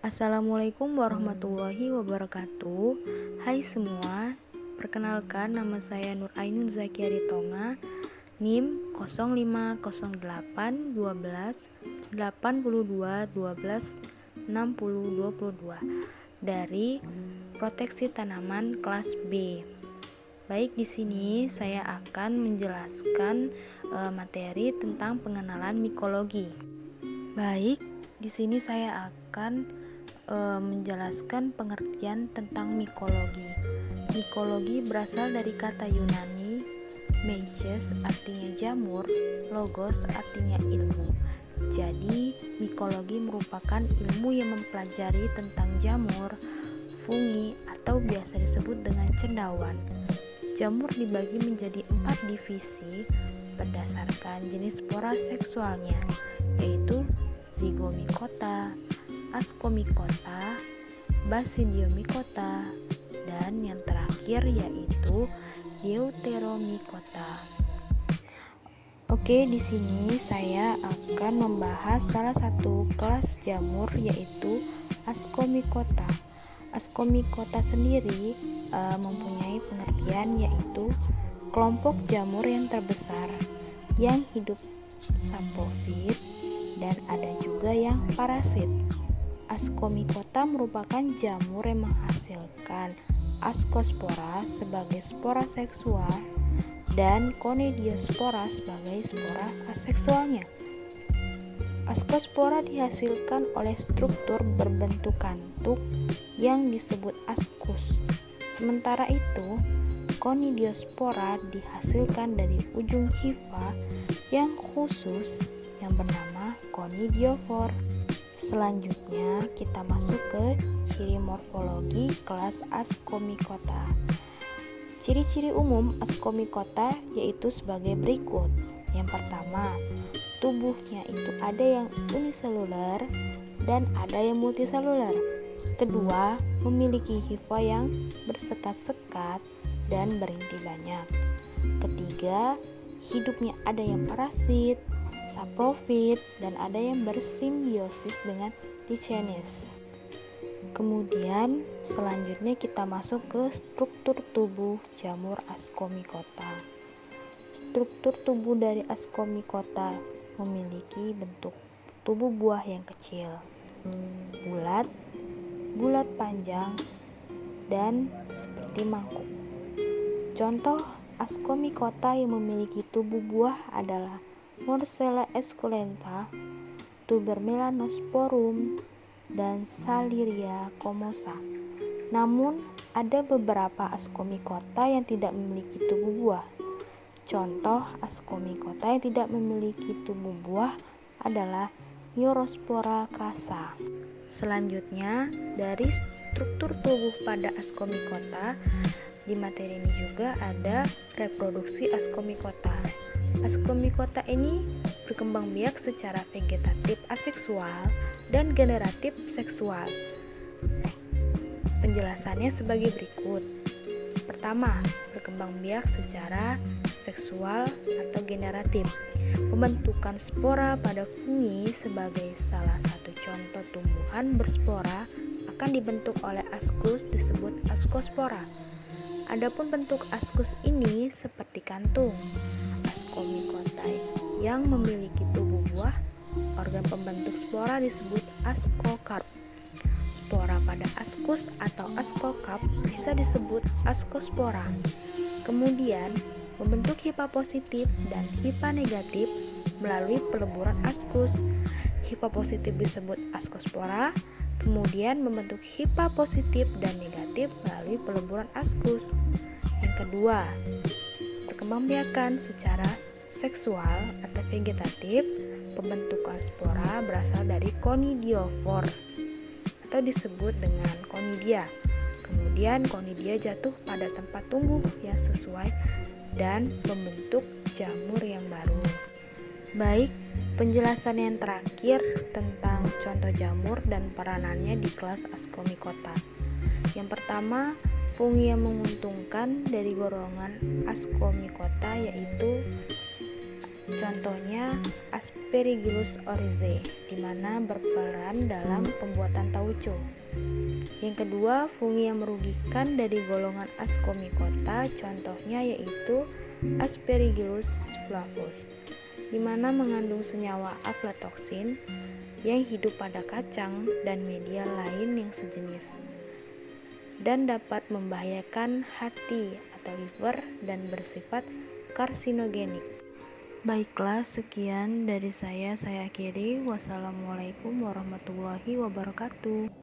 Assalamualaikum warahmatullahi wabarakatuh. Hai semua, perkenalkan nama saya Nur Ainun Zakia Ritonga, NIM 0508 12 82 12 60 22 dari Proteksi Tanaman kelas B. Baik, di sini saya akan menjelaskan materi tentang pengenalan mikologi. Baik, di sini saya akan menjelaskan pengertian tentang mikologi. Mikologi berasal dari kata Yunani meches, artinya jamur, logos artinya ilmu. Jadi, mikologi merupakan ilmu yang mempelajari tentang jamur, fungi, atau biasa disebut dengan cendawan. Jamur dibagi menjadi 4 divisi berdasarkan jenis spora seksualnya, yaitu Zygomicota, Ascomycota, Basidiomycota, dan yang terakhir yaitu Deuteromycota. Oke, di sini saya akan membahas salah satu kelas jamur yaitu Ascomycota. Ascomycota sendiri mempunyai pengertian yaitu kelompok jamur yang terbesar yang hidup saprofit dan ada juga yang parasit. Ascomycota merupakan jamur yang menghasilkan ascospora sebagai spora seksual dan Conidiospora sebagai spora aseksualnya. Ascospora dihasilkan oleh struktur berbentuk kantuk yang disebut ascus. Sementara itu, Conidiospora dihasilkan dari ujung hifa yang khusus yang bernama conidiofor. Selanjutnya kita masuk ke ciri morfologi kelas Ascomycota. Ciri-ciri umum Ascomycota yaitu sebagai berikut. Yang pertama, tubuhnya itu ada yang uniseluler dan ada yang multiseluler. Kedua, memiliki hifa yang bersekat-sekat dan berinti banyak. Ketiga, hidupnya ada yang parasit, saprofit, dan ada yang bersimbiosis dengan lichenes. Kemudian selanjutnya kita masuk ke struktur tubuh jamur Ascomycota. Struktur tubuh dari Ascomycota memiliki bentuk tubuh buah yang kecil, bulat panjang, dan seperti mangkuk. Contoh Ascomycota yang memiliki tubuh buah adalah Morcella esculenta, tuber melanosporum, dan Saliria comosa. Namun, ada beberapa Ascomycota yang tidak memiliki tubuh buah. Contoh Ascomycota yang tidak memiliki tubuh buah adalah Myospora crassa. Selanjutnya, dari struktur tubuh pada Ascomycota, di materi ini juga ada reproduksi Ascomycota. Ascomycota ini berkembang biak secara vegetatif aseksual dan generatif seksual. Penjelasannya sebagai berikut. Pertama, berkembang biak secara seksual atau generatif. Pembentukan spora pada fungi sebagai salah satu contoh tumbuhan berspora akan dibentuk oleh ascus disebut ascospora. Adapun bentuk ascus ini seperti kantung. Ascomycota yang memiliki tubuh buah, organ pembentuk spora disebut ascocarp. Spora pada ascus atau ascocarp bisa disebut ascospora. Kemudian membentuk hifa positif dan hifa negatif melalui peleburan ascus. Hifa positif disebut ascospora, kemudian membentuk hifa positif dan negatif melalui peleburan ascus. Yang kedua, perkembangbiakan secara seksual atau vegetatif. Pembentukan spora berasal dari conidiofor atau disebut dengan conidia. Kemudian conidia jatuh pada tempat tumbuh yang sesuai dan membentuk jamur yang baru. Baik, penjelasan yang terakhir tentang contoh jamur dan peranannya di kelas Ascomycota. Yang pertama, fungi yang menguntungkan dari golongan Ascomycota yaitu Contohnya Aspergillus oryzae, di mana berperan dalam pembuatan tauco. Yang kedua, fungi yang merugikan dari golongan Ascomycota, contohnya yaitu Aspergillus flavus, di mana mengandung senyawa aflatoksin yang hidup pada kacang dan media lain yang sejenis, dan dapat membahayakan hati atau liver dan bersifat karsinogenik. Baiklah, sekian dari saya akhiri. Wassalamualaikum warahmatullahi wabarakatuh.